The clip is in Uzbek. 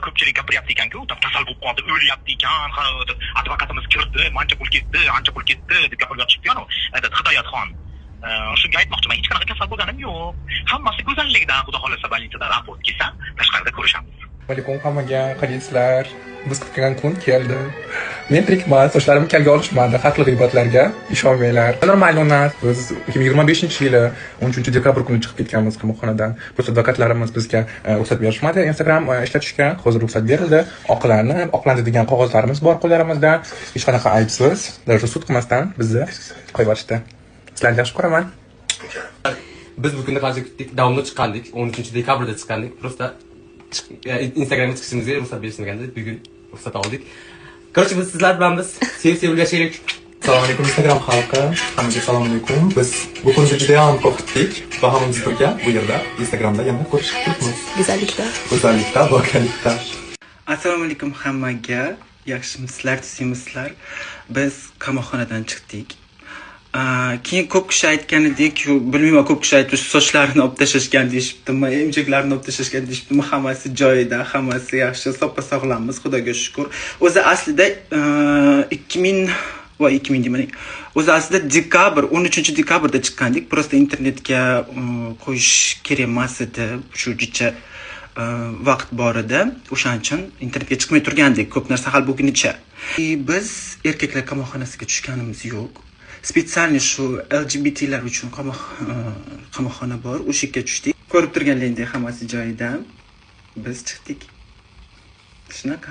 ko'pchilik gapiryapti ekan-ku, kasal bo'lib qoldi, o'lyapti ekan, advokatimiz kirdi, ancha pul ketdi deb gapirib yotishibdi-ku, Hidoyatxon. Shunga aytmoqchiman, hech qanaqa kasal bo'lganim yo'q. Hammasi go'zallikdan, xudo xolasa больницада raport kelsa, tashqarida ko'rishamiz. Alaykum hammaga, qanaqasizlar? Biz kutgan kun keldi. Men tirikman, sochlarimni kalga olishmadi, haqli g'iybatlarga ishonmanglar. Normal emas. Biz 2025-yili 13-dekabr kuni chiqib ketganmiz qamoqxonadan. Просто advokatlarimiz bizga ruxsat berishmadi Instagram ishlatishga. Hozir ruxsat berildi. Oqlandi degan qog'ozlarimiz bor qo'llarimizda. Hech qanaqa aybsiz, даже sud qilmasdan bizni qo'yib yuborishdi. Sizlarni yaxshi ko'raman. Biz bu kunda qancha kutdik, davomli chiqqandik. 13-dekabrda chiqqandik. Просто Instagramga chiqishimizga ruxsat berishmaganda bugun ruxsat oldik. Короче, biz sizlar bilan biz sevib yashaylik. Assalomu alaykum Instagram xalqi. Hammaga assalomu alaykum. Biz bu kunda juda ham qo'rqdik va hammamiz birga bu yerda Instagramda yana ko'rishib go'zallikda, voqelikda. Assalomu alaykum hammaga. Yaxshimisizlar, tushimizlar. Biz qamoqxonadan chiqdik. Keyin ko'p kishi aytganidek, bilmayman, ko'p kishi aytdi, sochlarini olib tashlashgan deyishibdimi, emchaklarini olib tashlashgan deyishibdimi, hammasi joyida, hammasi yaxshi, soppa sog'lommiz, Xudoga shukr. O'zi aslida 2000 demaylik. O'zi aslida dekabr, 13-dekabrda chiqqandik. Prosta internetga qo'yish kerak emas edi. Shujicha vaqt bor edi. O'shaning uchun internetga chiqmay turgandik, ko'p narsa hal bo'lgunicha. Biz erkaklar qamoqxonasiga tushganimiz yo'q. Spetsialniy shu LGBTlar uchun qamoqxona bor, o'sha yerga tushdik. Ko'rib turganlaringdek hammasi joyida. Biz chiqdik. Shunaqa.